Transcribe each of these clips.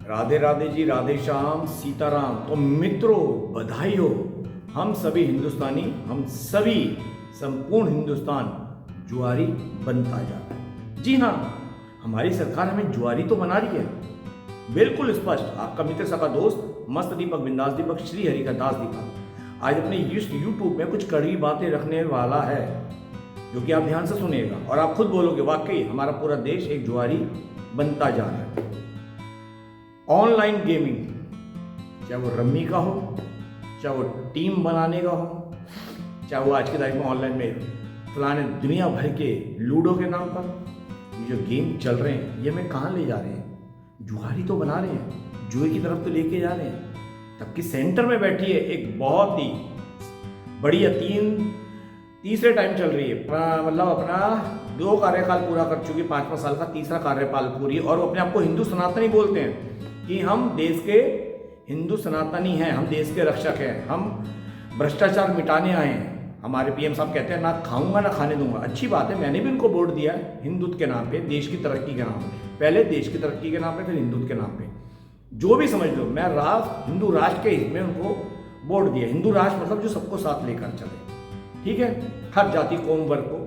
राधे राधे जी, राधे श्याम, सीताराम। तो मित्रों, बधाई हो। हम सभी हिंदुस्तानी, हम सभी संपूर्ण हिंदुस्तान जुआरी बनता जा रहा है। जी हाँ, हमारी सरकार हमें जुआरी तो बना रही है, बिल्कुल स्पष्ट। आपका मित्र, सका दोस्त, मस्त दीपक, बिंदास दीपक, श्री हरि का दास दीपक आज अपने यूट्यूब में कुछ कड़वी बातें रखने वाला है, जो कि आप ध्यान से सुनिएगा और आप खुद बोलोगे वाकई हमारा पूरा देश एक जुआरी बनता जा रहा है। ऑनलाइन गेमिंग, चाहे वो रम्मी का हो, चाहे वो टीम बनाने का हो, चाहे वो आज की तारीख में ऑनलाइन में फलाने दुनिया भर के लूडो के नाम पर ये जो गेम चल रहे हैं, ये हमें कहाँ ले जा रहे हैं? जुआरी तो बना रहे हैं, जुए की तरफ तो लेके जा रहे हैं। तबकि सेंटर में बैठी है एक बहुत ही बढ़िया तीसरे टाइम चल रही है, मतलब अपना 2 कार्यकाल पूरा कर चुकी, 5 साल का तीसरा कार्यकाल पूरी, और वो अपने आप को हिंदू सनातनी बोलते हैं कि हम देश के हिंदू सनातनी हैं, हम देश के रक्षक हैं, हम भ्रष्टाचार मिटाने आए हैं। हमारे पीएम साहब कहते हैं ना खाऊंगा ना खाने दूंगा। अच्छी बात है, मैंने भी उनको वोट दिया है हिंदुत्व के नाम पे, देश की तरक्की के नाम पे। पहले देश की तरक्की के नाम पे, फिर हिंदुत्व के नाम पे, जो भी समझ लो। मैं हिंदू राष्ट्र के हित में उनको वोट दिया। हिंदू राष्ट्र मतलब जो सबको साथ लेकर चले, ठीक है, हर जाति कौम वर्ग को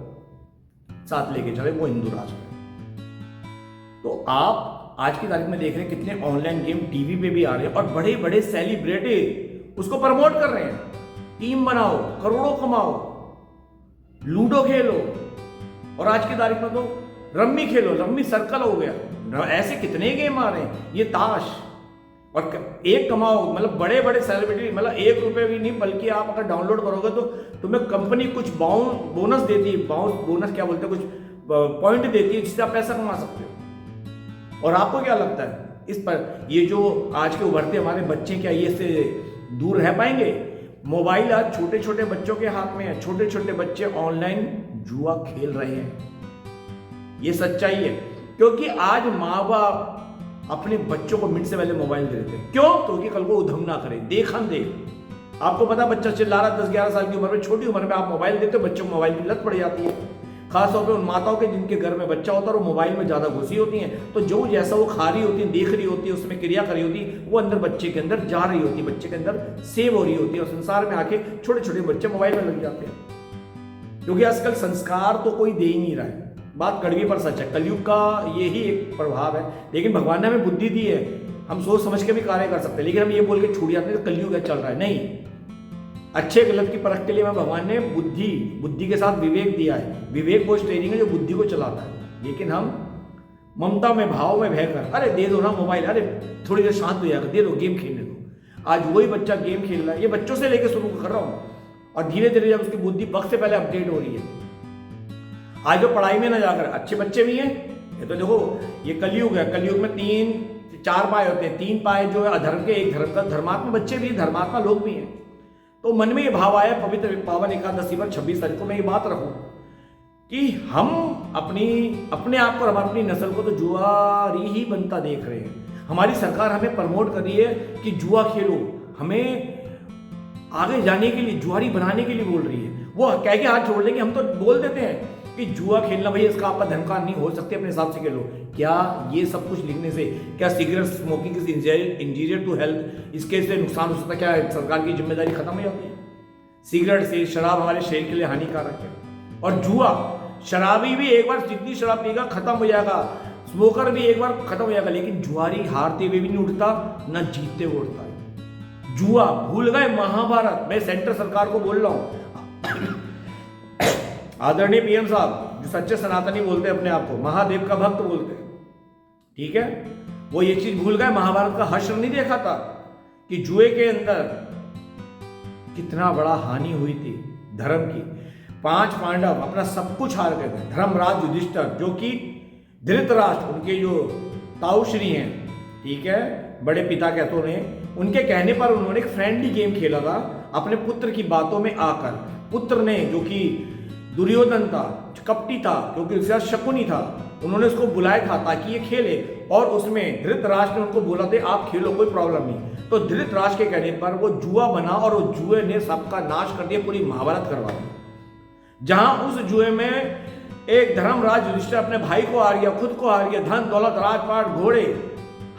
साथ लेके चले, वो हिंदू राष्ट्र है। तो आप आज की तारीख में देख रहे हैं कितने ऑनलाइन गेम टीवी पे भी आ रहे हैं और बड़े बड़े सेलिब्रिटी उसको प्रमोट कर रहे हैं। टीम बनाओ, करोड़ों कमाओ, लूडो खेलो, और आज की तारीख में तो रम्मी खेलो, रम्मी सर्कल हो गया। ऐसे कितने गेम आ रहे हैं, ये ताश, और एक कमाओ। मतलब बड़े बड़े सेलिब्रिटी, मतलब 1 रुपये भी नहीं, बल्कि आप अगर डाउनलोड करोगे तो तुम्हें कंपनी कुछ बोनस देती है। बोनस क्या बोलते हैं, कुछ पॉइंट देती है जिससे आप पैसा कमा सकते हो। और आपको क्या लगता है इस पर, ये जो आज के उभरते हमारे बच्चे, क्या ये से दूर रह पाएंगे? मोबाइल आज छोटे छोटे बच्चों के हाथ में है, छोटे छोटे बच्चे ऑनलाइन जुआ खेल रहे हैं, ये सच्चाई है। क्योंकि आज माँ बाप अपने बच्चों को मिनट से पहले मोबाइल दे देते हैं। क्यों? क्योंकि कल को उधम ना करे, देखा देख। आपको पता, बच्चा चिल्ला रहा 10-11 साल की उम्र में, छोटी उम्र में आप मोबाइल देते हो, बच्चों को मोबाइल की लत पड़ जाती है। खासतौर पे उन माताओं के जिनके घर में बच्चा होता है और वो मोबाइल में ज़्यादा घुसी होती हैं, तो जो जैसा वो खा रही होती है, देख रही होती है, उसमें क्रिया कर रही होती है, वो अंदर बच्चे के अंदर जा रही होती है, बच्चे के अंदर सेव हो रही होती है, और संसार में आके छोटे छोटे बच्चे मोबाइल में लग जाते हैं। क्योंकि आजकल संस्कार तो कोई दे ही नहीं रहा है। बात कड़वी पर सच है, कलयुग का यही एक प्रभाव है। लेकिन भगवान ने हमें बुद्धि दी है, हम सोच समझ के भी कार्य कर सकते हैं। लेकिन हम ये बोल के छूट जाते हैं कलयुग है, चल रहा है। नहीं, अच्छे गलत की परख के लिए मैं भगवान ने बुद्धि के साथ विवेक दिया है। विवेक वो ट्रेनिंग है जो बुद्धि को चलाता है। लेकिन हम ममता में, भाव में बहकर, अरे दे दो ना मोबाइल, अरे थोड़ी देर शांत हो जाएगा, दे दो, गेम खेलने दो। आज वही बच्चा गेम खेल रहा है, ये बच्चों से लेकर शुरू कर रहा हूँ, और धीरे धीरे जब उसकी बुद्धि वक्त से पहले अपडेट हो रही है। आज जो पढ़ाई में ना जाकर, अच्छे बच्चे भी हैं। ये तो देखो, ये कलयुग है, कलयुग में 3-4 पाए होते हैं। 3 पाए जो है अधर्म के, एक धर्म का। धर्मात्मा बच्चे भी, धर्मात्मा लोग भी हैं। तो मन में ये भाव आया पवित्र पावन एकादशी पर 26 तारीख को मैं ये बात रखूं कि हम अपने आप और अपनी नस्ल को तो जुआरी ही बनता देख रहे हैं। हमारी सरकार हमें प्रमोट कर रही है कि जुआ खेलो, हमें आगे जाने के लिए, जुआरी बनाने के लिए बोल रही है। वो कह के हाथ छोड़ लेंगे, हम तो बोल देते हैं कि जुआ खेलना भैया इसका आपका धनकार नहीं हो सकते, अपने हिसाब से खेलो। क्या ये सब कुछ लिखने से, क्या cigarette smoking is injurious to health, इसके से नुकसान हो सकता है? क्या सरकार की जिम्मेदारी खत्म हो जाती है? सिगरेट से, शराब हमारे शरीर के लिए हानिकारक है। और जुआ, शराबी भी एक बार जितनी शराब पिएगा खत्म हो जाएगा, स्मोकर भी एक बार खत्म हो जाएगा। लेकिन जुआरी हारते हुए भी नहीं उठता, ना जीतते हुए उठता है। जुआ भूल गए महाभारत। मैं सेंटर सरकार को बोल रहा हूं, आदरणीय पीएम साहब, जो सच्चे सनातनी बोलते हैं अपने आप को, महादेव का भक्त बोलते हैं, ठीक है, वो ये चीज भूल गए। महाभारत का हश्र नहीं देखा था कि जुए के अंदर कितना बड़ा हानि हुई थी धर्म की। 5 पांडव अपना सब कुछ हार गए थे। धर्मराज युधिष्ठिर, जो कि धृतराष्ट्र, उनके जो ताऊश्री हैं, ठीक है, बड़े पिता कहते उन्हें, उनके कहने पर उन्होंने एक फ्रेंडली गेम खेला था अपने पुत्र की बातों में आकर। पुत्र ने, जो कि दुर्योधन था, कपटी था, क्योंकि उसके साथ शकुनी था, उन्होंने उसको बुलाया था ताकि ये खेले, और उसमें धृतराष्ट्र ने उनको बोला था आप खेलो, कोई प्रॉब्लम नहीं। तो धृतराष्ट्र के कहने पर वो जुआ बना, और वो जुए ने सबका नाश कर दिया, पूरी महाभारत करवा दी। जहां उस जुए में एक धर्मराज युधिष्ठिर अपने भाई को हार गया, खुद को हार गया, धन दौलत राजपाट घोड़े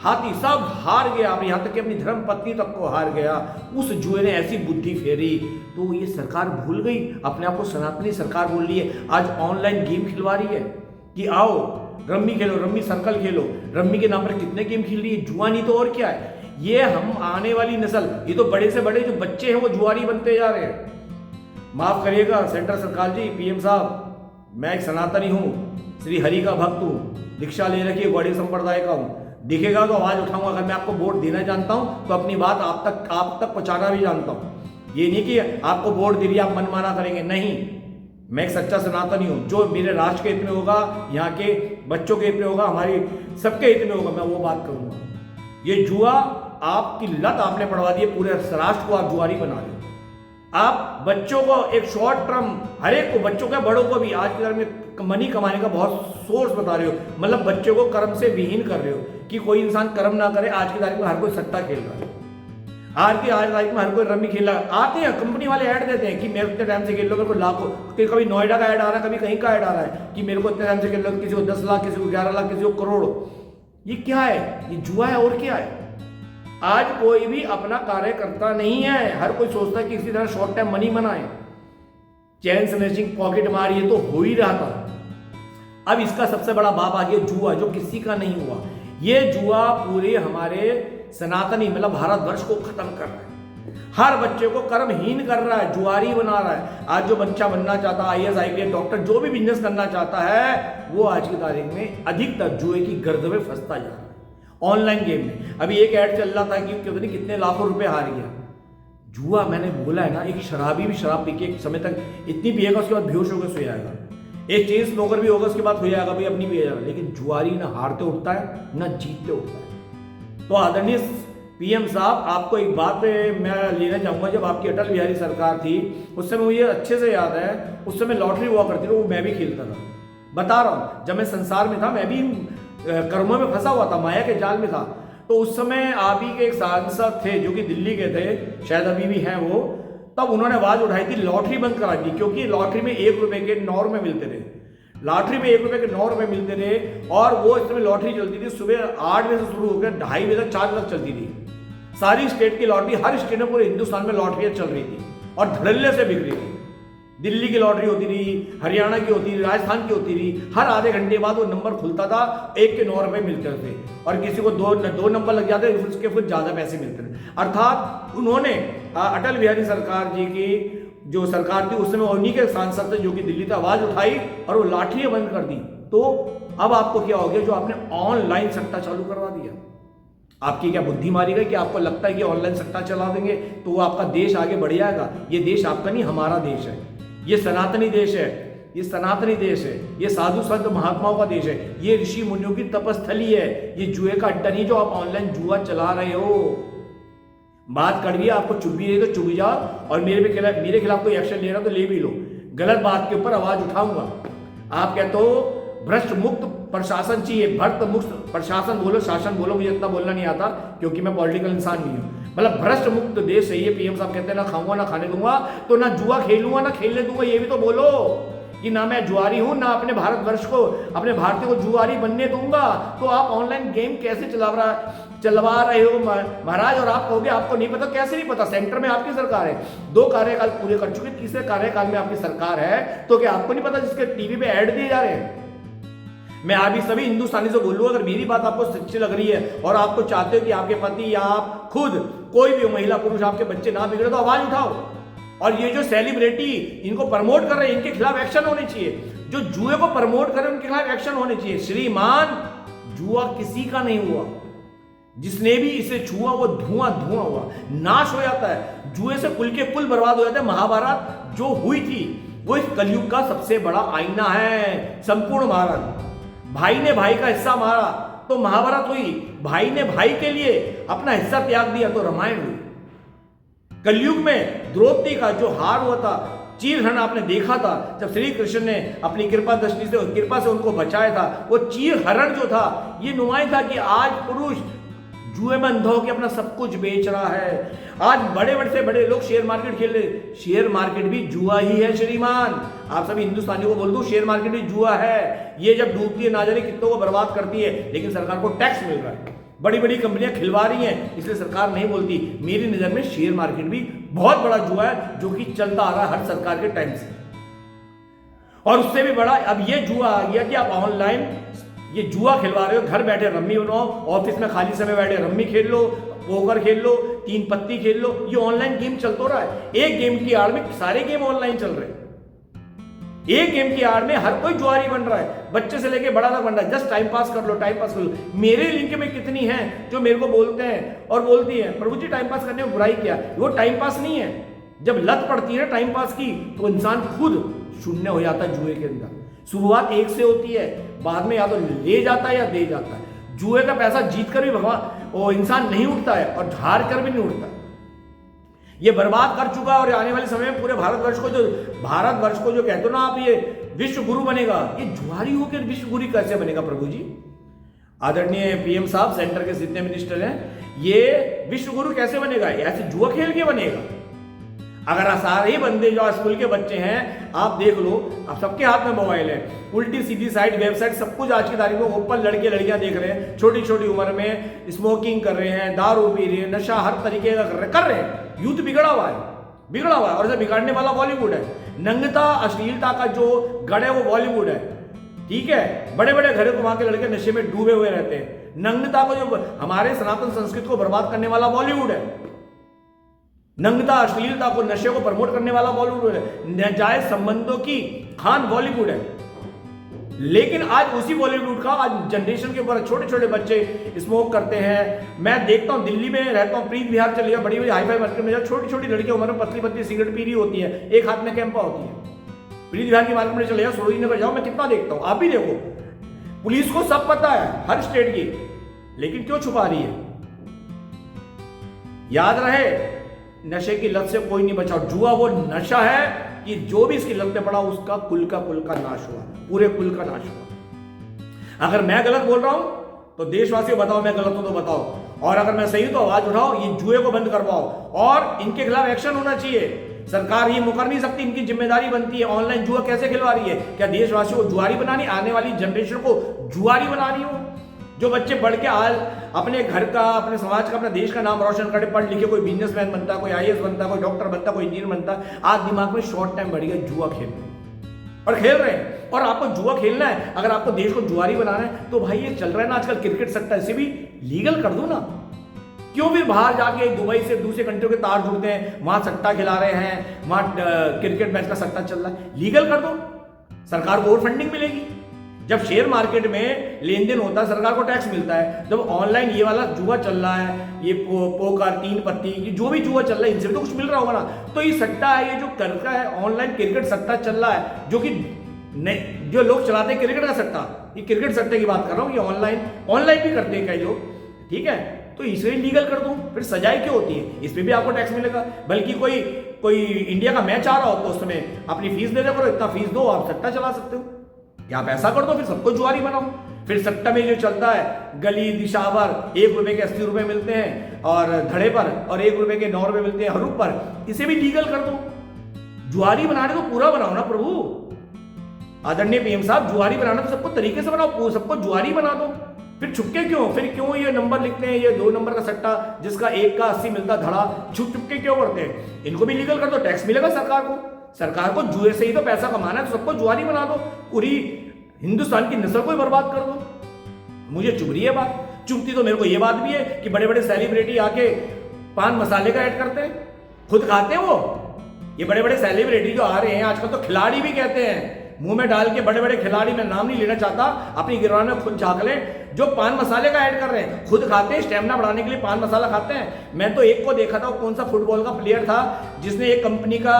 हाथी सब हार गया, अब यहाँ तक कि अपनी धर्म पत्नी तक को हार गया। उस जुए ने ऐसी बुद्धि फेरी, तो ये सरकार भूल गई, अपने आप को सनातनी सरकार बोल रही है। आज ऑनलाइन गेम खिलवा रही है कि आओ रम्मी खेलो, रम्मी सर्कल खेलो, रम्मी के नाम पर कितने गेम खेल रही है, जुआ नहीं तो और क्या है। ये हम आने वाली नस्ल, ये तो बड़े से बड़े जो बच्चे हैं वो जुआरी बनते जा रहे हैं। माफ करिएगा सेंट्रल सरकार जी, पीएम साहब, मैं एक सनातनी हूँ, श्री हरि का भक्त हूँ, दीक्षा ले रखी है, गौड़ी संप्रदाय का हूँ। दिखेगा तो आवाज उठाऊंगा, अगर मैं आपको वोट देना जानता हूँ तो अपनी बात आप तक पहुंचाना भी जानता हूँ। ये नहीं कि आपको वोट दे दिया आप मनमाना करेंगे, नहीं। मैं एक सच्चा सनातनी हूँ, जो मेरे राष्ट्र के हित में होगा, यहाँ के बच्चों के हित में होगा, हमारी सबके हित में होगा, मैं वो बात करूंगा। ये जुआ आपकी लत आपने पड़वा दी है, पूरे राष्ट्र को आप जुआरी बना रहे हो। आप बच्चों को एक शॉर्ट टर्म, हर एक को, बच्चों का बड़ों को भी आज के दौर में मनी कमाने का बहुत सोर्स बता रहे हो, मतलब बच्चों को कर्म से विहीन कर रहे हो कि कोई इंसान कर्म ना करे। आज की तारीख में हर कोई सट्टा खेल रहा है, आज तारीख में हर कोई रम्मी खेल रहा है। आते हैं कंपनी वाले ऐड देते हैं कि मेरे इतने टाइम से खेल लो, मेरे को लाखों, कभी नोएडा का ऐड आ रहा है, कभी कहीं का ऐड आ रहा है कि मेरे को इतने टाइम से खेल लो, किसी को 10 लाख, किसी को 11 लाख, किसी को करोड़। ये क्या है? ये जुआ है और क्या है। आज कोई भी अपना कार्य करता नहीं है, हर कोई सोचता है कि इसी तरह शॉर्ट टाइम मनी बनाए, चैन स्नैचिंग, पॉकेट मार, ये तो हो ही रहा था। अब इसका सबसे बड़ा बाप आ गया जुआ, जो किसी का नहीं हुआ। ये जुआ पूरे हमारे सनातनी मतलब भारतवर्ष को खत्म कर रहा है, हर बच्चे को कर्महीन कर रहा है, जुआरी बना रहा है। आज जो बच्चा बनना चाहता है, IAS, IPS, डॉक्टर, जो भी बिजनेस करना चाहता है, वो आज की तारीख में अधिकतर जुए की गर्द में फंसता जा रहा है, ऑनलाइन गेम में। अभी एक ऐड चल रहा था कि पता नहीं कितने लाखों रुपए हार गया। जुआ, मैंने बोला है ना, एक शराबी भी शराब पी के एक समय तक इतनी पिएगा, उसके बाद बेहोश होकर सो जाएगा। एक चेन स्मोकर भी होगा, उसके बाद हो जाएगा भाई अपनी पिए जाएगा। लेकिन जुआरी ना हारते उठता है ना जीतते उठता है। तो आदरणीय पीएम साहब, आपको एक बात पे मैं लेना चाहूंगा, जब आपकी अटल बिहारी सरकार थी उस समय मुझे अच्छे से याद है, उस समय लॉटरी हुआ करती थी, वो मैं भी खेलता था। बता रहा हूँ, जब मैं संसार में था, मैं भी कर्मों में फंसा हुआ था, माया के जाल में था। तो उस समय आप ही के एक सांसद थे जो कि दिल्ली के थे, शायद अभी भी हैं वो, तब उन्होंने आवाज उठाई थी लॉटरी बंद करा दी, क्योंकि लॉटरी में 1 रुपए के 9 रुपए मिलते थे। लॉटरी में 1 रुपए के 9 रुपए मिलते थे, और वो इस समय लॉटरी चलती थी सुबह 8 बजे से शुरू होकर 2:30 बजे तक, 4 बजे तक चलती थी। सारी स्टेट की लॉटरी, हर स्टेट में, पूरे हिंदुस्तान में लॉटरियां चल रही थी और धड़ल्ले से बिक रही थी। दिल्ली की लॉटरी होती थी, हरियाणा की होती थी, राजस्थान की होती थी। हर आधे घंटे बाद वो नंबर खुलता था, 1 के 9 रुपए मिलते थे, और किसी को दो नंबर लग जाते, उसके फिर ज्यादा पैसे मिलते थे। अर्थात उन्होंने अटल बिहारी सरकार जी की जो सरकार थी उस समय उन्हीं के सांसद थे जो कि दिल्ली से आवाज उठाई और वो लाठियां बंद कर दी। तो अब आपको क्या हो गया, जो आपने ऑनलाइन सट्टा चालू करवा दिया, आपकी क्या बुद्धि मारी गई कि आपको लगता है कि ऑनलाइन सट्टा चला देंगे तो वो आपका देश आगे बढ़ जाएगा। ये देश आपका नहीं, हमारा देश है, ये सनातनी देश है, ये सनातनी देश है, ये साधु संत महात्माओं का देश है, ये ऋषि मुनियों की तपस्थली है। ये जुए का अड्डा नहीं जो आप ऑनलाइन जुआ चला रहे हो। बात कड़वी है, आपको चुप भी रही तो चुप जाओ, और मेरे खिलाफ कोई एक्शन ले रहा तो ले भी लो। गलत बात के ऊपर आवाज उठाऊंगा। आप कहते हो भ्रष्ट मुक्त प्रशासन चाहिए, भ्रष्ट मुक्त प्रशासन बोलो, शासन बोलो, मुझे इतना बोलना नहीं आता क्योंकि मैं पॉलिटिकल इंसान नहीं हूं। मतलब भ्रष्ट मुक्त देश है ये। पीएम साहब कहते हैं ना खाऊंगा ना खाने दूंगा, तो ना जुआ खेलूंगा ना खेलने दूंगा, ये भी तो बोलो कि ना मैं जुआरी हूं, ना अपने भारतवर्ष को, अपने भारतीय को जुआरी बनने दूंगा। तो आप ऑनलाइन गेम कैसे चलवा रहे हो महाराज, और आप कहोगे आपको नहीं पता। कैसे नहीं पता? सेंटर में आपकी सरकार है, 2 कार्यकाल पूरे कर चुके, तीसरे कार्यकाल में आपकी सरकार है, तो क्या आपको नहीं पता जिसके टीवी पे ऐड दिए जा रहे हैं? मैं अभी सभी हिंदुस्तानी से बोलूँ, अगर मेरी बात आपको सच्ची लग रही है और आपको चाहते हो कि आपके पति या आप खुद, कोई भी महिला पुरुष, आपके बच्चे ना बिगड़े, तो आवाज उठाओ। और ये जो सेलिब्रिटी इनको प्रमोट कर रहे हैं, इनके खिलाफ एक्शन होने चाहिए। जो जुए को प्रमोट कर रहे हैं उनके खिलाफ एक्शन होने चाहिए। श्रीमान, जुआ किसी का नहीं हुआ, जिसने भी इसे छुआ वो धुआं हुआ, नाश हो जाता है। जुए से कुल के कुल बर्बाद हो जाते हैं। महाभारत जो हुई थी वो इस कलयुग का सबसे बड़ा आईना है। संपूर्ण महाभारत, भाई ने भाई का हिस्सा मारा तो महाभारत हुई, भाई ने भाई के लिए अपना हिस्सा त्याग दिया तो रामायण हुई। कलयुग में द्रौपदी का जो हार हुआ था, चीरहरण आपने देखा था, जब श्री कृष्ण ने अपनी कृपा से उनको बचाया था। वो चीरहरण जो था ये नुमाइंदा था कि आज पुरुष जुए में अंधा होकर अपना सब कुछ बेच रहा है। आज बड़े से बड़े लोग शेयर मार्केट खेल रहे, शेयर मार्केट भी जुआ ही है श्रीमान। आप सभी हिंदुस्तानियों को बोल दूं, शेयर मार्केट भी जुआ है। ये जब डूबती है ना जाने कितनों को बर्बाद करती है, लेकिन सरकार को टैक्स मिल रहा है। बड़ी बड़ी कंपनियां खिलवा रही हैं, इसलिए सरकार नहीं बोलती। मेरी नजर में शेयर मार्केट भी बहुत बड़ा जुआ है जो कि चलता आ रहा है हर सरकार के टाइम से। और उससे भी बड़ा अब ये जुआ आ गया कि आप ऑनलाइन ये जुआ खिलवा रहे हो, घर बैठे रम्मी बनाओ, ऑफिस में खाली समय बैठे रम्मी खेल लो, पोकर खेल लो, तीन पत्ती खेल लो, ये ऑनलाइन गेम चलता रहा है। एक गेम की आड़ में सारे गेम ऑनलाइन चल रहे हैं। एक गेम की आड़ में हर कोई जुआरी बन रहा है, बच्चे से लेके बड़ा तक बन रहा है। जस्ट टाइम पास कर लो, टाइम पास कर लो। मेरे लिंक में कितनी हैं जो मेरे को बोलते हैं और बोलती हैं, प्रभु जी टाइम पास करने में बुराई क्या? वो टाइम पास नहीं है। जब लत पड़ती है टाइम पास की तो इंसान खुद शून्य हो जाता है जुए के अंदर। शुरुआत एक से होती है, बाद में या तो ले जाता है या दे जाता है। जुए का पैसा जीत कर भी भगवान वो इंसान नहीं उठता है और हार कर भी नहीं उठता। ये बर्बाद कर चुका है। और आने वाले समय में पूरे भारतवर्ष को जो कहते हो ना आप, ये विश्व गुरु बनेगा, ये जुआरी होकर विश्व गुरु कैसे बनेगा प्रभु जी? आदरणीय पीएम साहब, सेंटर के जितने मिनिस्टर हैं, ये विश्व गुरु कैसे बनेगा? ऐसे जुआ खेल के बनेगा। अगर सारे बंदे जो स्कूल के बच्चे हैं, आप देख लो, अब सबके हाथ में मोबाइल है, उल्टी सीधी साइट, वेबसाइट, सब कुछ आज की तारीख में ओपन लड़के लड़कियां देख रहे हैं। छोटी छोटी उम्र में स्मोकिंग कर रहे हैं, दारू पी रहे हैं, नशा हर तरीके का कर रहे हैं। यूथ बिगड़ा हुआ है और इसे बिगाड़ने वाला बॉलीवुड है। नंगता अश्लीलता का जो गढ़ है वो बॉलीवुड है। ठीक है, बड़े बड़े घरों को वहां के लड़के नशे में डूबे हुए रहते हैं। नंगता को जो हमारे सनातन संस्कृति को बर्बाद करने वाला बॉलीवुड है। नंगता अश्लीलता को, नशे को प्रमोट करने वाला बॉलीवुड है। नाजायज संबंधों की खान बॉलीवुड है। लेकिन आज उसी बॉलीवुड का आज जनरेशन के ऊपर छोटे छोटे बच्चे स्मोक करते हैं। मैं देखता हूं, दिल्ली में रहता हूं, प्रीत विहार चलिए, बड़ी बड़ी हाई फाई मार्केट में छोटी छोटी लड़कियां उम्र में पतली पतली सिगरेट पी रही होती है, एक हाथ में कैंपा होती है। प्रीत विहार की मार्केट में चले जाओ, सरोजिनी नगर जाओ, मैं कितना देखता हूं, आप भी देखो। पुलिस को सब पता है हर स्टेट की, लेकिन क्यों छुपा रही है? याद रहे, नशे की लत से कोई नहीं बचा। जुआ वो नशा है कि जो भी इसकी लत में पड़ा उसका कुल का नाश हुआ, पूरे कुल का नाश हुआ। अगर मैं गलत बोल रहा हूं तो देशवासियों बताओ, मैं गलत हूं तो बताओ, और अगर मैं सही हूं तो आवाज उठाओ, ये जुए को बंद करवाओ और इनके खिलाफ एक्शन होना चाहिए। सरकार ये मुकर नहीं सकती, इनकी जिम्मेदारी बनती है। ऑनलाइन जुआ कैसे खिलवा रही है? क्या देशवासियों को जुआरी बनानी, आने वाली जनरेशन को जुआरी बनानी हो? जो बच्चे बढ़ के आज अपने घर का, अपने समाज का, अपने देश का नाम रोशन करे, पढ़ लिखे कोई बिजनेसमैन बनता, कोई आईएएस बनता, कोई डॉक्टर बनता, कोई इंजीनियर बनता, आज दिमाग में शॉर्ट टाइम बढ़ गया, जुआ खेल और खेल रहे हैं। और आपको जुआ खेलना है, अगर आपको देश को जुआरी बनाना है तो भाई ये चल रहा है ना आजकल क्रिकेट सट्टा, इसे भी लीगल कर दो ना। क्यों फिर बाहर जाके दुबई से दूसरे कंट्रियों के तार जुड़ते हैं, वहां सट्टा खिला रहे हैं, वहां क्रिकेट मैच का सट्टा चल रहा है, लीगल कर दो, सरकार को और फंडिंग मिलेगी। जब शेयर मार्केट में लेन देन होता है सरकार को टैक्स मिलता है। जब ऑनलाइन ये वाला जुआ चल रहा है, ये पोकर, तीन पत्ती, ये जो भी जुआ चल रहा है, इनसे भी तो कुछ मिल रहा होगा ना। तो ये सट्टा है, ये जो करता है ऑनलाइन क्रिकेट सट्टा चल रहा है, जो कि जो लोग चलाते हैं क्रिकेट का सट्टा, ये क्रिकेट सट्टे की बात कर रहा हूँ, ये ऑनलाइन भी करते हैं कई लोग। ठीक है, तो इसे लीगल कर दो, फिर सजाए क्यों होती है? इस पे भी आपको टैक्स मिलेगा। बल्कि कोई इंडिया का मैच आ रहा हो तो उसमें अपनी फीस दे दे करो, इतना फीस दो, आप सट्टा चला सकते हो। या आप ऐसा कर दो, फिर सबको जुआरी बनाओ। फिर सट्टा में जो चलता है गली दिशावर, 1 रुपए के 80 रुपए मिलते हैं और धड़े पर, और 1 रुपए के 9 रुपए मिलते हैं हरूप पर, इसे भी लीगल कर दो। जुआरी बनाने तो पूरा बनाओ ना प्रभु। आदरणीय पीएम साहब, जुआरी बनाना तो सबको तरीके से बनाओ, सबको जुआरी बना दो। फिर छुपके क्यों? फिर क्यों ये नंबर लिखते हैं, ये 2 नंबर का सट्टा जिसका 1 का 80 मिलता धड़ा, छुपके क्यों करते हैं? इनको भी लीगल कर दो, टैक्स मिलेगा सरकार को। सरकार को जुए से ही तो पैसा कमाना है, तो सबको जुआरी बना दो, पूरी हिंदुस्तान की नस्ल को ही बर्बाद कर दो। मुझे चुभ रही है बात। चुभती तो मेरे को ये बात भी है कि बड़े बड़े सेलिब्रिटी आके पान मसाले का ऐड करते हैं, खुद खाते हैं वो। ये बड़े बड़े सेलिब्रिटी जो आ रहे हैं आजकल, तो खिलाड़ी भी कहते हैं, मुंह में डाल के बड़े बड़े खिलाड़ी, मैं नाम नहीं लेना चाहता, अपनी गिरवान में खुद झांक ले, जो पान मसाले का ऐड कर रहे हैं, खुद खाते हैं, स्टेमिना बढ़ाने के लिए पान मसाला खाते हैं। मैं तो एक को देखा था, कौन सा फुटबॉल का प्लेयर था जिसने एक कंपनी का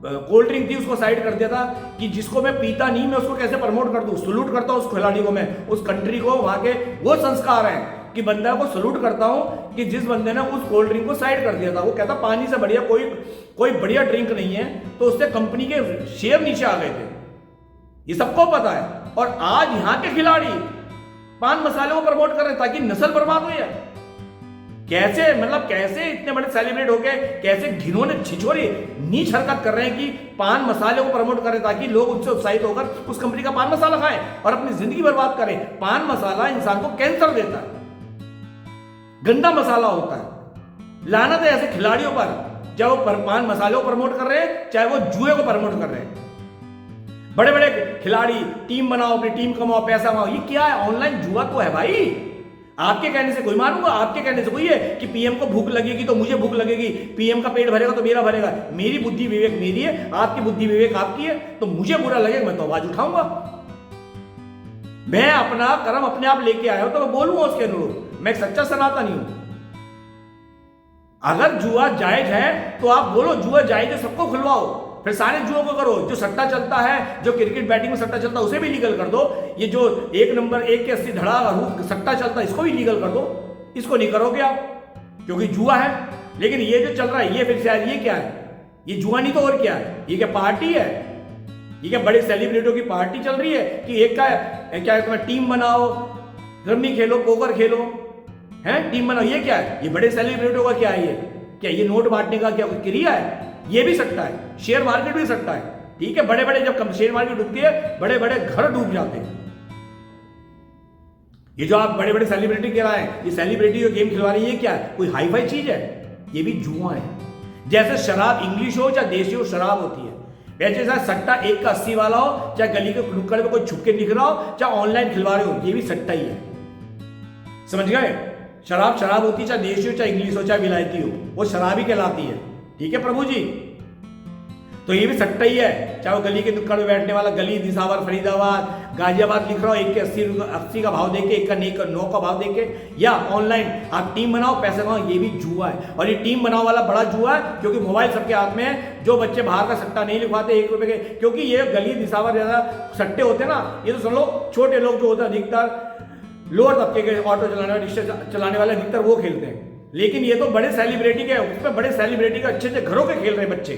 कोल्ड ड्रिंक थी, उसको साइड कर दिया था कि जिसको मैं पीता नहीं, मैं उसको कैसे प्रमोट कर दूं, सलूट करता हूं उस खिलाड़ी को, मैं उस कंट्री को, वहां के वो संस्कार हैं कि बंदा को सलूट करता हूं कि जिस बंदे ने उस कोल्ड ड्रिंक को साइड कर दिया था। वो कहता पानी से बढ़िया कोई बढ़िया ड्रिंक नहीं है, तो उससे कंपनी के शेयर नीचे आ गए थे। ये सबको पता है। और आज यहां के खिलाड़ी पान मसाले को प्रमोट कर रहे हैं ताकि नस्ल बर्बाद हो जाए। कैसे, मतलब कैसे इतने बड़े सेलिब्रेट हो गए, कैसे घिनौने छिछोरी नीच हरकत कर रहे हैं कि पान मसाले को प्रमोट करें ताकि लोग उनसे उत्साहित होकर उस कंपनी का पान मसाला खाएं और अपनी जिंदगी बर्बाद करें। पान मसाला इंसान को कैंसर देता है। गंदा मसाला होता है। लानत है ऐसे खिलाड़ियों पर, चाहे वो पान मसालों को प्रमोट कर रहे हैं, चाहे वो जुए को प्रमोट कर रहे हैं। बड़े बड़े खिलाड़ी टीम बनाओ, अपनी टीम कमाओ, पैसा कमाओ, ये क्या है? ऑनलाइन जुआ तो है भाई। आपके कहने से कोई मारूंगा? आपके कहने से कोई है कि पीएम को भूख लगेगी तो मुझे भूख लगेगी, पीएम का पेट भरेगा तो मेरा भरेगा। मेरी बुद्धि विवेक मेरी है, आपकी बुद्धि विवेक आपकी है, तो मुझे बुरा लगेगा मैं तो आवाज उठाऊंगा। मैं अपना कर्म अपने आप लेके आया हूं तो मैं बोलूंगा उसके अनुरूप। मैं एक सच्चा सनातनी हूं। अगर जुआ जायज है तो आप बोलो जुआ जायज है, सबको खुलवाओ, फिर सारे जुओं को करो। जो सट्टा चलता है, जो क्रिकेट बैटिंग में सट्टा चलता है, उसे भी लीगल कर दो। ये जो 1 नंबर 1 के 80 धड़ा सट्टा चलता है, इसको भी लीगल कर दो। इसको नहीं करोगे आप, क्योंकि जुआ है। लेकिन ये जो चल रहा है, ये फिर शायद ये क्या है? ये जुआ नहीं तो और क्या है? ये क्या पार्टी है? ये क्या बड़े सेलिब्रिटियों की पार्टी चल रही है कि एक का क्या तुम्हें टीम बनाओ, रम्मी खेलो, पोकर खेलो, हैं टीम बनाओ? ये क्या है? ये बड़े सेलिब्रिटियों का क्या है? ये क्या ये नोट बांटने का क्या कोई क्रिया है? ये भी सकता है, शेयर मार्केट भी सकता है। ठीक है, बड़े बड़े जब शेयर मार्केट डूबती है, बड़े बड़े घर डूब जाते हैं। ये जो आप बड़े बड़े सेलिब्रिटी कह रहे हैं, ये सेलिब्रिटी जो गेम खिलवा रही है, ये क्या है? कोई हाई फाई चीज है? ये भी जुआ है। जैसे शराब इंग्लिश हो चाहे देशी हो, शराब होती है। वैसे जैसा सट्टा 1 का 80 वाला हो, चाहे गली के नुक्कड़ में कोई छुपके दिख रहा हो, चाहे ऑनलाइन खिलवा रहे हो, ये भी सट्टा ही है। समझ गए? शराब शराब होती है, चाहे देशी हो, चाहे इंग्लिश हो, चाहे विलायती हो, वो शराब ही कहलाती है। ठीक है प्रभु जी, तो ये भी सट्टा ही है। चाहे वो गली के नुक्कड़ में बैठने वाला, गली निसावर फरीदाबाद गाजियाबाद लिख रहा हो, 1 के 80 का भाव देके, 1 का 9 का भाव देके, या ऑनलाइन आप टीम बनाओ, पैसे कमाओ, ये भी जुआ है। और ये टीम बनाओ वाला बड़ा जुआ है, क्योंकि मोबाइल सबके हाथ में है। जो बच्चे बाहर का सट्टा नहीं लिखवाते 1 रुपए के, क्योंकि ये गली निसावर ज्यादा सट्टे होते हैं ना, ये तो सब लोग छोटे लोग जो होते हैं, अधिकतर लोअर तबके के ऑटो चलाने वाले, रिक्शा चलाने वाले अधिकतर वो खेलते हैं। लेकिन ये तो बड़े सेलिब्रिटी के, उसमें बड़े सेलिब्रिटी के अच्छे अच्छे घरों के खेल रहे बच्चे।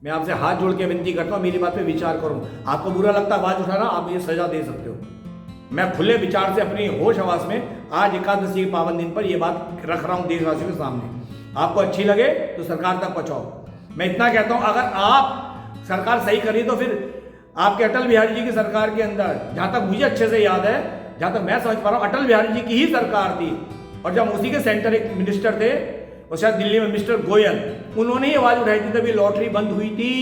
मैं आपसे हाथ जोड़ के विनती करता हूं, मेरी बात पे विचार करो। आपको बुरा लगता है आवाज उठाना, आप मुझे सजा दे सकते हो। मैं खुले विचार से अपनी होश हवास में आज एकादशी के पावन दिन पर यह बात रख रहा हूं देशवासियों के सामने। आपको अच्छी लगे तो सरकार तक पहुंचाओ। मैं इतना कहता हूं, अगर आप सरकार सही करी तो फिर आपके अटल बिहारी जी की सरकार के अंदर, जहां तक मुझे अच्छे से याद है, जहां तक मैं समझ पा रहा हूं, अटल बिहारी जी की ही सरकार थी। और जब उसी के सेंटर एक मिनिस्टर थे, और शायद दिल्ली में मिस्टर गोयल, उन्होंने ही आवाज उठाई थी तभी लॉटरी बंद हुई थी,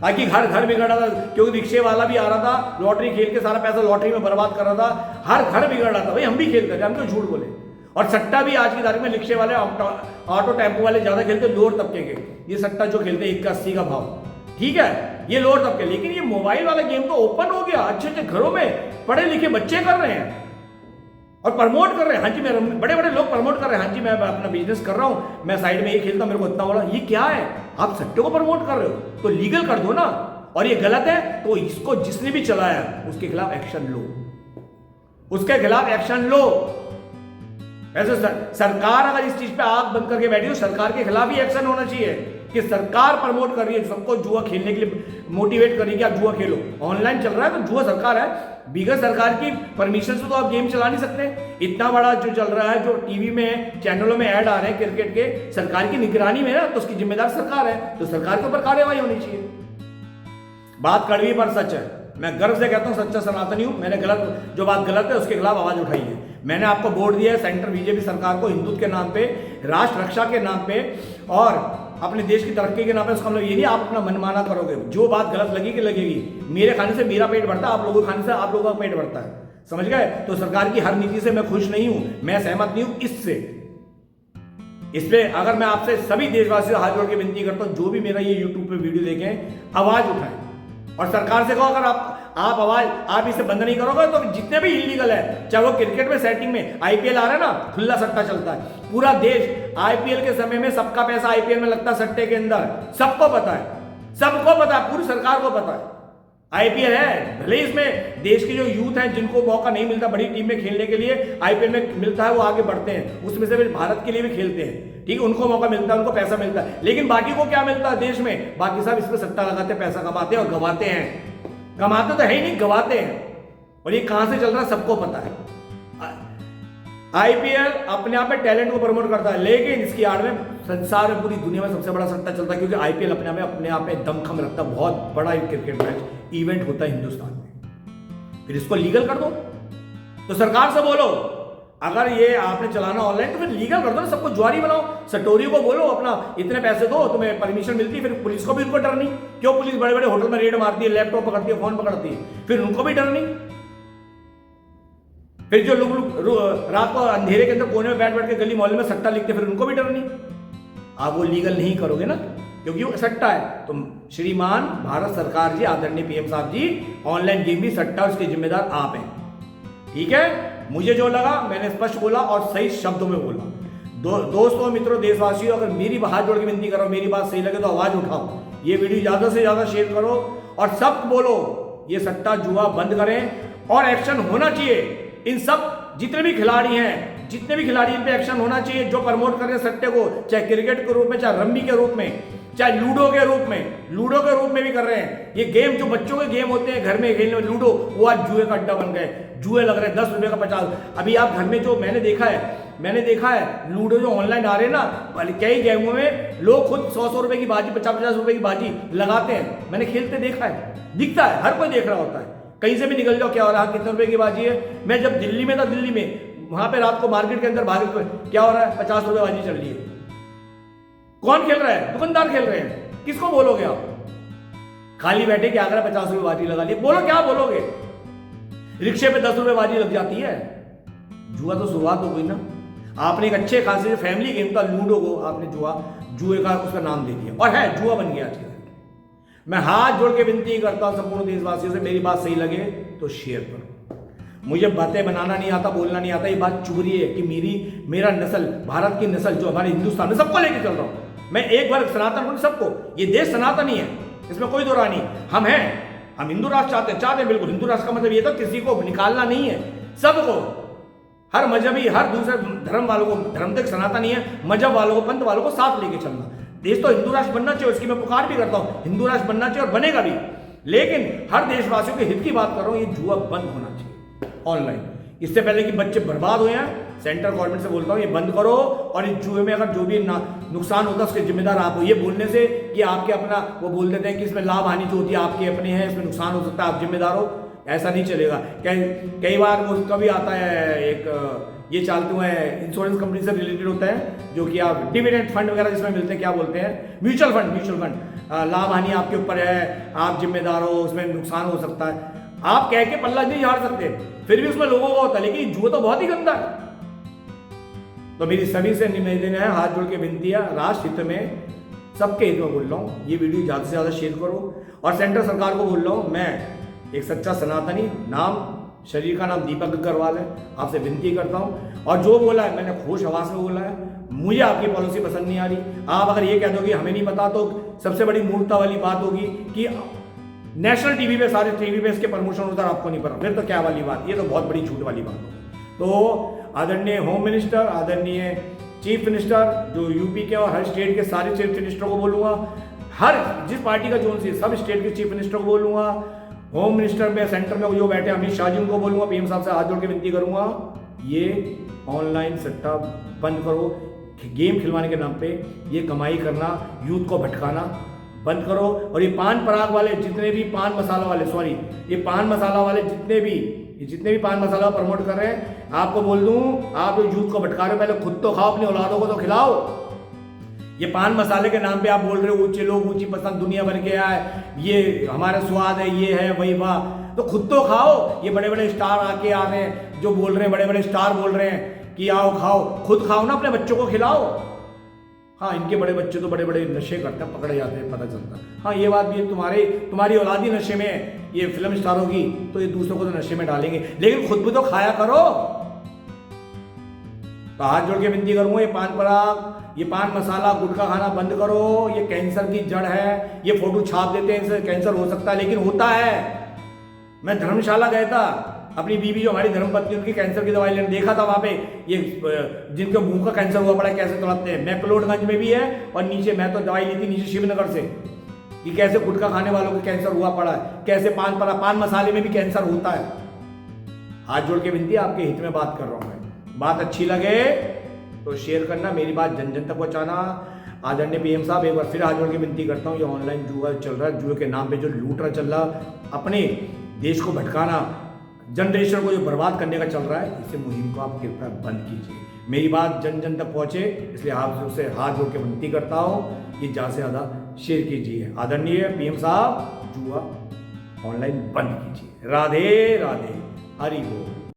ताकि घर घर बिगड़ रहा था। क्योंकि रिक्शे वाला भी आ रहा था, लॉटरी खेल के सारा पैसा लॉटरी में बर्बाद कर रहा था, हर घर बिगड़ रहा था। भाई हम भी खेलते थे, हम क्यों झूठ बोले? और सट्टा भी आज की तारीख में रिक्शे वाले, ऑटो टेम्पो वाले ज्यादा खेलते, लोअर तबके के। ये सट्टा जो खेलते 1 का 80 का भाव, ठीक है, ये लोअर तबके। लेकिन ये मोबाइल वाला गेम तो ओपन हो गया, अच्छे अच्छे घरों में पढ़े लिखे बच्चे कर रहे हैं और प्रमोट कर रहे हैं। हाँ जी, मैं बड़े बड़े लोग प्रमोट कर रहे हैं, हाँ जी मैं अपना बिजनेस कर रहा हूं, मैं साइड में ये खेलता हूं, मेरे को इतना बोला। ये क्या है? आप सट्टे को प्रमोट कर रहे हो तो लीगल कर दो ना। और ये गलत है तो इसको जिसने भी चलाया उसके खिलाफ एक्शन लो, उसके खिलाफ एक्शन लो। ऐसे सरकार अगर इस चीज पे आग बंद करके बैठी तो सरकार के खिलाफ ही एक्शन होना चाहिए कि सरकार प्रमोट कर रही है, सबको जुआ खेलने के लिए मोटिवेट कर रही है कि आप जुआ खेलो। ऑनलाइन चल रहा है तो जुआ सरकार है, बिगर सरकार की परमिशन से तो आप गेम चला नहीं सकते। इतना बड़ा जो चल रहा है, जो टीवी में चैनलों में ऐड आ रहे हैं क्रिकेट के, सरकार की निगरानी में ना, तो उसकी जिम्मेदार सरकार है, तो सरकार के ऊपर कार्रवाई होनी चाहिए। बात कड़वी पर सच है, मैं गर्व से कहता हूं सच्चा सनातनी हूं। मैंने गलत, जो बात गलत है उसके खिलाफ आवाज उठाई है। मैंने आपको वोट दिया है सेंटर बीजेपी सरकार को, हिंदुत्व के नाम पे, राष्ट्र रक्षा के नाम पे और अपने देश की तरक्की के नाम पे। उसका मतलब ये नहीं आप अपना मनमाना करोगे। जो बात गलत लगेगी लगेगी, मेरे खाने से मेरा पेट भरता है, आप लोगों के खाने से आप लोगों का पेट भरता है, समझ गए? तो सरकार की हर नीति से मैं खुश नहीं हूं, मैं सहमत नहीं हूं इससे। इसलिए अगर मैं आपसे सभी देशवासियों हाथ जोड़ के विनती करता हूं, जो भी मेरा ये यूट्यूब पे वीडियो देखें, आवाज उठाएं और सरकार से कहो अगर आप आवाज, आप इसे बंद नहीं करोगे तो जितने भी इलीगल है, चाहे वो क्रिकेट में सेटिंग में आईपीएल आ रहा है ना, खुला सट्टा चलता है पूरा देश। आईपीएल के समय में सबका पैसा आईपीएल में लगता है सट्टे के अंदर, सबको पता है, सबको पता है, पूरी सरकार को पता है। आईपीएल है, भले इसमें देश के जो यूथ हैं जिनको मौका नहीं मिलता बड़ी टीम में खेलने के लिए, आईपीएल में मिलता है, वो आगे बढ़ते हैं, उसमें से भारत के लिए भी खेलते हैं, ठीक है, उनको मौका मिलता है, उनको पैसा मिलता है। लेकिन बाकी को क्या मिलता है देश में? बाकी सब इसमें सट्टा लगाते हैं, पैसा कमाते हैं और गवाते हैं। कमाते तो है ही नहीं, गवाते हैं। और ये कहां से चल रहा है सबको पता है। आईपीएल अपने आप में टैलेंट को प्रमोट करता है, लेकिन इसकी आड़ में संसार में पूरी दुनिया में सबसे बड़ा सट्टा चलता है, क्योंकि आईपीएल अपने आप में दमखम रखता है। बहुत बड़ा क्रिकेट मैच इवेंट होता है हिंदुस्तान में, फिर इसको लीगल कर दो। तो सरकार से बोलो अगर ये आपने चलाना ऑनलाइन तो फिर लीगल कर दो ना, सबको जुआरी बनाओ, सटोरी को बोलो अपना इतने पैसे दो, तुम्हें परमिशन मिलती है। फिर पुलिस को भी उनको डर नहीं, क्यों पुलिस बड़े बड़े होटल में रेड मारती है, लैपटॉप पकड़ती है, फोन पकड़ती है, फिर उनको भी डर नहीं। फिर जो लोग रात को अंधेरे के अंदर कोने में बैठ बैठ के गली मोहल्ले में सट्टा लिखते, फिर उनको भी डर नहीं। आप वो लीगल नहीं करोगे ना, क्योंकि वो सट्टा है। तो श्रीमान भारत सरकार जी, आदरणीय पीएम साहब जी, ऑनलाइन गेम भी सट्टा, उसके जिम्मेदार आप हैं। ठीक है, मुझे जो लगा मैंने स्पष्ट बोला और सही शब्दों में बोला। दोस्तों, मित्रों, देशवासियों, अगर मेरी हाथ जोड़ के विनती कर रहा हूं, मेरी बात सही लगे तो आवाज उठाओ, ये वीडियो ज्यादा से ज्यादा शेयर करो और सब बोलो ये सट्टा जुआ बंद करें और एक्शन होना चाहिए। इन सब जितने भी खिलाड़ी हैं, जितने भी खिलाड़ी, इन पे एक्शन होना चाहिए जो प्रमोट कर रहे हैं सट्टे को, चाहे क्रिकेट के रूप में, चाहे रम्मी के रूप में, चाहे लूडो के रूप में, लूडो के रूप में भी कर रहे हैं। ये गेम जो बच्चों के गेम होते हैं घर में खेलने में, लूडो, वो आज जुए का अड्डा बन गए। जुए लग रहे हैं 10 रुपए का 50। अभी आप घर में जो मैंने देखा है लूडो जो ऑनलाइन आ रहे हैं ना, कई गेमों में लोग खुद 100 रुपए की बाजी, 50 रुपए की बाजी लगाते हैं। मैंने खेलते देखा है, दिखता है, हर कोई देख रहा होता है। कहीं से भी निकल जाओ, क्या हो रहा है, कितने रुपए की बाजी है। मैं जब दिल्ली में था, दिल्ली में वहां पे रात को मार्केट के अंदर भाग, क्या हो रहा है, 50 रुपए बाजी चल रही है। कौन खेल रहा है? दुकानदार खेल रहे हैं। किसको बोलोगे आप? खाली बैठे क्या कर 50 रुपए बाजी लगा ली, बोलो क्या बोलोगे? रिक्शे पे 10 रुपए बाजी लग जाती है। जुआ तो शुरुआत हो गई ना। आपने एक अच्छे खासे फैमिली गेम था लूडो को आपने जुए का उसका नाम दे दिया और है जुआ बन गया आज के। मैं हाथ जोड़ के विनती करता हूं संपूर्ण देशवासियों से, मेरी बात सही लगे तो शेयर करो। मुझे बातें बनाना नहीं आता, बोलना नहीं आता, ये बात चुभरी है कि मेरा नस्ल, भारत की नस्ल जो हमारे हिंदुस्तान में, सबको लेके चल रहा हूं मैं। एक बार सनातन हूं सबको, ये देश सनातनी है, इसमें कोई दो राय नहीं। हम हैं, हम हिंदू राष्ट्र चाहते हैं बिल्कुल। हिंदू राष्ट्र का मतलब ये था किसी को निकालना नहीं है, सबको, हर मजहबी, हर दूसरे धर्म वालों को, धर्म तक सनातनी है, मजहब वालों को, पंथ वालों को साथ लेके चलना। देश तो हिंदू राष्ट्र बनना चाहिए, उसकी मैं पुकार भी करता हूं, हिंदू राष्ट्र बनना चाहिए और बनेगा भी। लेकिन हर देशवासियों के हित की बात कर रहा हूं, ये जुआ बंद होना चाहिए ऑनलाइन। इससे पहले कि बच्चे बर्बाद हुए हैं, सेंट्रल गवर्नमेंट से बोलता हूं ये बंद करो। और इस जुए में अगर जो भी नुकसान होता है उसके जिम्मेदार आप हो। ये बोलने से कि आपके अपना, वो बोल देते हैं कि इसमें लाभ हानि जो होती है आपके अपने हैं, इसमें नुकसान हो सकता है, आप जिम्मेदार हो, ऐसा नहीं चलेगा। कई बार वो कभी आता है एक ये चालते हुए इंश्योरेंस कंपनी से रिलेटेड होता है, जो कि आप डिविडेंड फंड वगैरह जिसमें मिलते हैं, क्या बोलते हैं, म्यूचुअल फंड। लाभ हानि आपके ऊपर है, आप जिम्मेदार हो, उसमें नुकसान हो सकता है। आप कह के पल्ला नहीं झाड़ सकते, फिर भी उसमें लोगों का होता है। लेकिन जुआ तो बहुत ही गंदा है। तो मेरी सभी से निवेदन है, हाथ जोड़ के विनती है, राष्ट्र हित में, सबके हित में बोल रहा हूँ, ये वीडियो ज़्यादा से ज़्यादा शेयर करो। और सेंट्रल सरकार को बोल रहा हूँ, मैं एक सच्चा सनातनी, नाम शरीर का नाम दीपक अग्रवाल है, आपसे विनती करता हूँ। और जो बोला है मैंने होश आवाज में बोला है, मुझे आपकी पॉलिसी पसंद नहीं आ रही। आप अगर ये कह दो कि हमें नहीं पता, तो सबसे बड़ी मूर्खता वाली बात होगी कि नेशनल टीवी पे, सारे टीवी पे इसके प्रमोशन होता है, आपको नहीं पता, फिर तो क्या वाली बात, ये तो बहुत बड़ी झूठ वाली बात होगी। तो आदरणीय होम मिनिस्टर, आदरणीय चीफ मिनिस्टर जो यूपी के और हर स्टेट के सारे चीफ मिनिस्टर को बोलूँगा, हर जिस पार्टी का जो सब स्टेट के चीफ मिनिस्टर को बोलूँगा, होम मिनिस्टर में सेंटर में जो बैठे अमित शाह जी उनको बोलूँगा, पीएम साहब से हाथ जोड़ के विनती करूँगा, ये ऑनलाइन सट्टा बंद करो। गेम खिलवाने के नाम पे ये कमाई करना, यूथ को भटकाना बंद करो। और ये पान पराग वाले जितने भी पान मसाला वाले, सॉरी, ये पान मसाला वाले जितने भी पान मसाला प्रमोट कर रहे हैं, आपको बोल दूं, आप यूथ को भटका रहे हो, पहले खुद तो खाओ, अपनी औलादों को तो खिलाओ। ये पान मसाले के नाम पे आप बोल रहे हो ऊंचे लोग, ऊंची पसंद दुनिया भर के आए, ये हमारा स्वाद है, ये है, वही वाह, तो खुद तो खाओ। ये बड़े बड़े स्टार आके आ रहे हैं, जो बोल रहे हैं, बड़े बड़े स्टार बोल रहे हैं कि आओ खाओ, खुद खाओ ना, अपने बच्चों को खिलाओ। हाँ, इनके बड़े बच्चे तो बड़े बड़े नशे करते हैं, पकड़े जाते हैं, पता चलता है। हाँ, ये बात भी है, तुम्हारी औलादी नशे में है, ये फिल्म स्टार होगी तो ये दूसरों को तो नशे में डालेंगे, लेकिन खुद भी तो खाया करो। तो हाथ जोड़ के विनती करूंगा, ये पान पराग, ये पान मसाला, गुटखा खाना बंद करो। ये कैंसर की जड़ है। ये फोटो छाप देते हैं, इससे कैंसर हो सकता है, लेकिन होता है। मैं धर्मशाला गया था, अपनी बीवी जो हमारी धर्मपत्नी, उनकी कैंसर की दवाई लेने देखा था वहां पे, ये जिनके मुंह का कैंसर हुआ पड़ा है कैसे तड़पते हैं। मैक्लोडगंज में भी है और नीचे, मैं तो दवाई ली थी नीचे शिवनगर से, कि कैसे गुटखा खाने वालों को कैंसर हुआ पड़ा है, कैसे पान मसाले में भी कैंसर होता है। हाथ जोड़ के विनती, आपके हित में बात कर रहा हूं मैं। बात अच्छी लगे तो शेयर करना, मेरी बात जन जन तक पहुंचाना। आदरणीय पीएम साहब, एक बार फिर हाथ जोड़ के विनती करता हूं, ये ऑनलाइन जुआ चल रहा है, जुए के नाम पे जो लूट रहा चल रहा, अपने देश को भटकाना, जनरेशन को जो बर्बाद करने का चल रहा है, इसे मुहिम को आप कृपया बंद कीजिए। मेरी बात जन जन तक पहुंचे, इसलिए आपसे हाथ जोड़ के विनती करता हूं कि ज़्यादा से ज़्यादा शेयर कीजिए। आदरणीय पीएम साहब, जुआ ऑनलाइन बंद कीजिए। राधे राधे, हरि बोल।